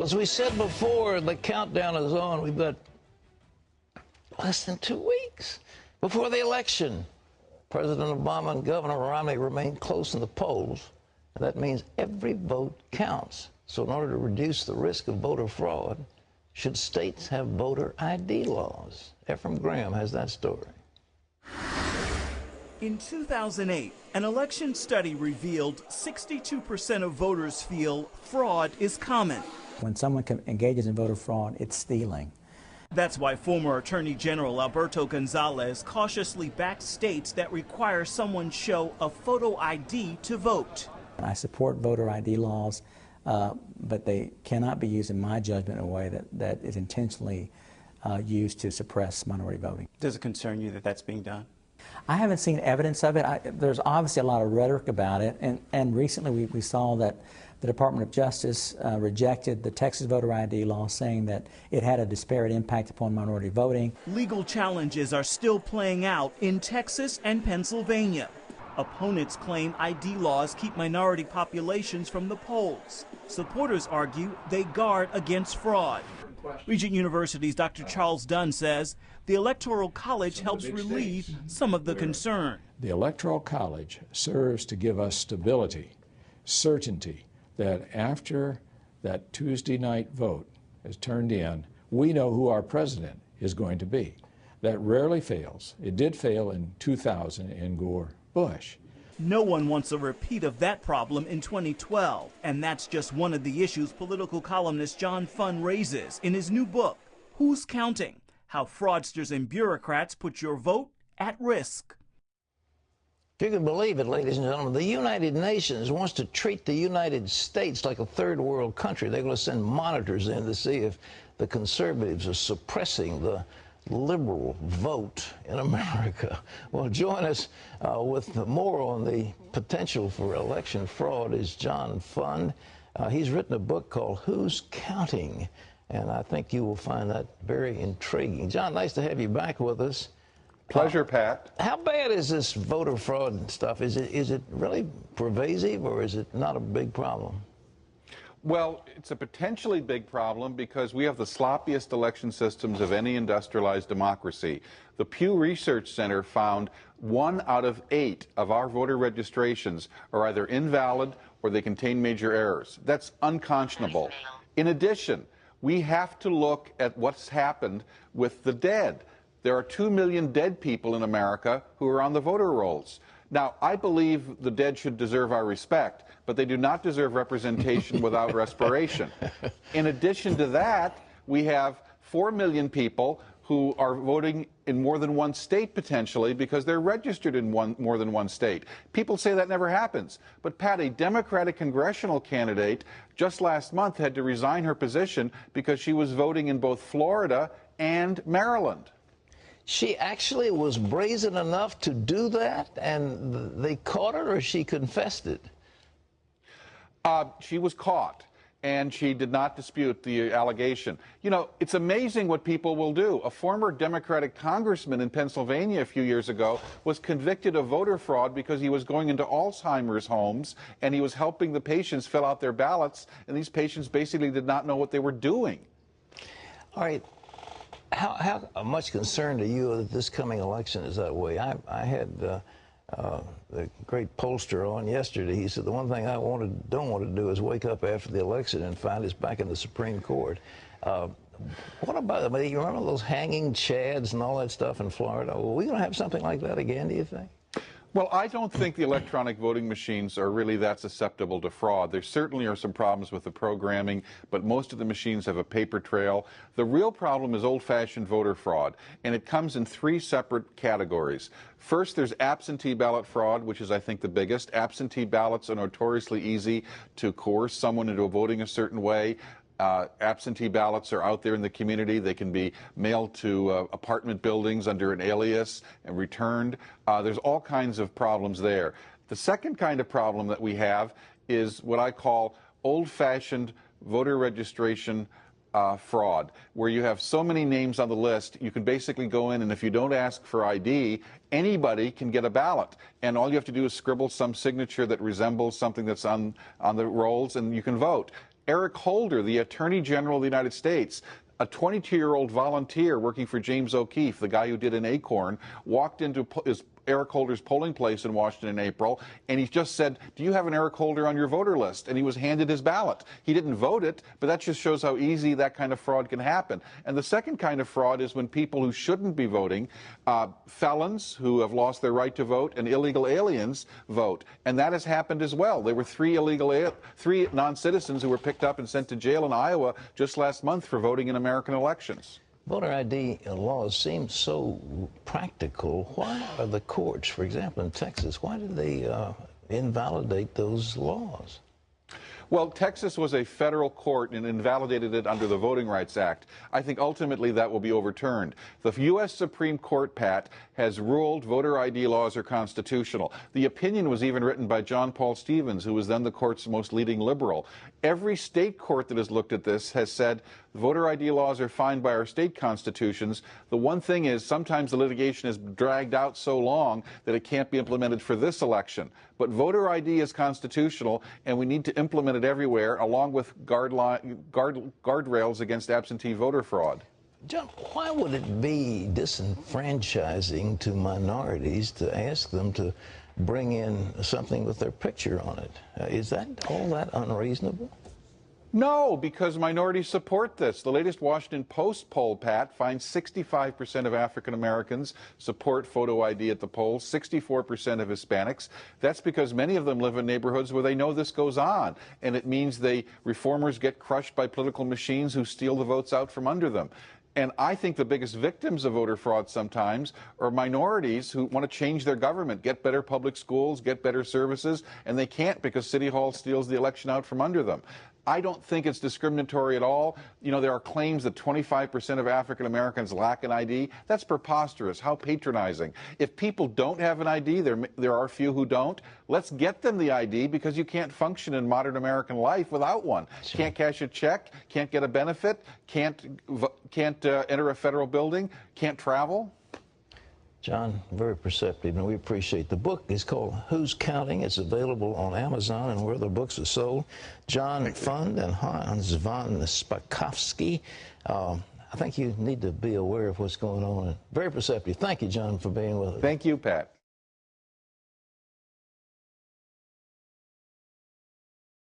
as we said before, the countdown is on. We've got less than 2 weeks before the election. President Obama and Governor Romney remain close in the polls, and that means every vote counts. So in order to reduce the risk of voter fraud, should states have voter ID laws? Ephraim Graham has that story. In 2008, an election study revealed 62% of voters feel fraud is common. When someone engages in voter fraud, it's stealing. That's why former Attorney General Alberto Gonzales cautiously backs states that require someone show a photo ID to vote. I support voter ID laws, but they cannot be used, in my judgment, in a way that is intentionally used to suppress minority voting. Does it concern you that that's being done? I haven't seen evidence of it. There's obviously a lot of rhetoric about it, and recently we saw that the Department of Justice rejected the Texas voter ID law, saying that it had a disparate impact upon minority voting. Legal challenges are still playing out in Texas and Pennsylvania. Opponents claim ID laws keep minority populations from the polls. Supporters argue they guard against fraud. Regent University's Dr. Charles Dunn says the Electoral College helps relieve some of the concern. The Electoral College serves to give us stability, certainty, that after that Tuesday night vote is turned in, we know who our president is going to be. That rarely fails. It did fail in 2000 in Gore-Bush. No one wants a repeat of that problem in 2012, and that's just one of the issues political columnist John Funn raises in his new book, Who's Counting? How Fraudsters and Bureaucrats Put Your Vote at Risk. If you can believe it, ladies and gentlemen, the United Nations wants to treat the United States like a third world country. They're going to send monitors in to see if the conservatives are suppressing the liberal vote in America. Well, join us with more on the potential for election fraud is John Funn. He's written a book called Who's Counting? And I think you will find that very intriguing. John, nice to have you back with us. Pleasure, Pat. How bad is this voter fraud stuff? Is it really pervasive, or is it not a big problem? Well, it's a potentially big problem because we have the sloppiest election systems of any industrialized democracy. The Pew Research Center found 1 out of 8 of our voter registrations are either invalid or they contain major errors. That's unconscionable. In addition, we have to look at what's happened with the dead. There are 2 million dead people in America who are on the voter rolls. Now, I believe the dead should deserve our respect, but they do not deserve representation without respiration. In addition to that, we have 4 million people who are voting in more than one state potentially because they're registered in more than one state. People say that never happens. But Pat, a Democratic congressional candidate just last month had to resign her position because she was voting in both Florida and Maryland. She actually was brazen enough to do that, and they caught her, or she confessed it? She was caught, and she did not dispute the allegation. You know, it's amazing what people will do. A former Democratic congressman in Pennsylvania a few years ago was convicted of voter fraud because he was going into Alzheimer's homes, and he was helping the patients fill out their ballots, and these patients basically did not know what they were doing. All right. How much concern to you that this coming election is that way? I had the great pollster on yesterday. He said the one thing I don't want to do is wake up after the election and find us back in the Supreme Court. What about, you remember those hanging chads and all that stuff in Florida? Are we going to have something like that again, do you think? Well, I don't think the electronic voting machines are really that susceptible to fraud. There certainly are some problems with the programming, but most of the machines have a paper trail. The real problem is old-fashioned voter fraud, and it comes in 3 separate categories. First, there's absentee ballot fraud, which is, I think, the biggest. Absentee ballots are notoriously easy to coerce someone into voting a certain way. Absentee ballots are out there in the community. They can be mailed to apartment buildings under an alias and returned. There's all kinds of problems there. The second kind of problem that we have is what I call old-fashioned voter registration fraud, where you have so many names on the list, you can basically go in, and if you don't ask for ID, anybody can get a ballot. And all you have to do is scribble some signature that resembles something that's on the rolls, and you can vote. Eric Holder, the Attorney General of the United States, a 22-year-old volunteer working for James O'Keefe, the guy who did an Acorn, walked into Eric Holder's polling place in Washington in April, and he just said, "Do you have an Eric Holder on your voter list?" And he was handed his ballot. He didn't vote it, but that just shows how easy that kind of fraud can happen. And the second kind of fraud is when people who shouldn't be voting, felons who have lost their right to vote, and illegal aliens vote. And that has happened as well. There were three non-citizens who were picked up and sent to jail in Iowa just last month for voting in American elections. Voter ID laws seem so practical. Why are the courts, for example, in Texas, why did they invalidate those laws? Well, Texas was a federal court and invalidated it under the Voting Rights Act. I think ultimately that will be overturned. The U.S. Supreme Court, Pat, has ruled voter ID laws are constitutional. The opinion was even written by John Paul Stevens, who was then the court's most leading liberal. Every state court that has looked at this has said voter ID laws are fine by our state constitutions. The one thing is sometimes the litigation is dragged out so long that it can't be implemented for this election. But voter ID is constitutional, and we need to implement it everywhere, along with guardrails against absentee voter fraud. John, why would it be disenfranchising to minorities to ask them to bring in something with their picture on it? Is that all that unreasonable? No, because minorities support this. The latest Washington Post poll, Pat, finds 65% of African Americans support photo ID at the polls, 64% of Hispanics. That's because many of them live in neighborhoods where they know this goes on, and it means reformers get crushed by political machines who steal the votes out from under them. And I think the biggest victims of voter fraud sometimes are minorities who want to change their government, get better public schools, get better services, and they can't because City Hall steals the election out from under them. I don't think it's discriminatory at all. You know, there are claims that 25% of African Americans lack an ID. That's preposterous. How patronizing. If people don't have an ID, there are a few who don't. Let's get them the ID, because you can't function in modern American life without one. Sure. Can't cash a check, can't get a benefit, can't enter a federal building, can't travel. John, very perceptive, and we appreciate. The book is called Who's Counting? It's available on Amazon and where other books are sold. John Fund and Hans von Spakovsky. I think you need to be aware of what's going on. Very perceptive. Thank you, John, for being with us. Thank you, Pat.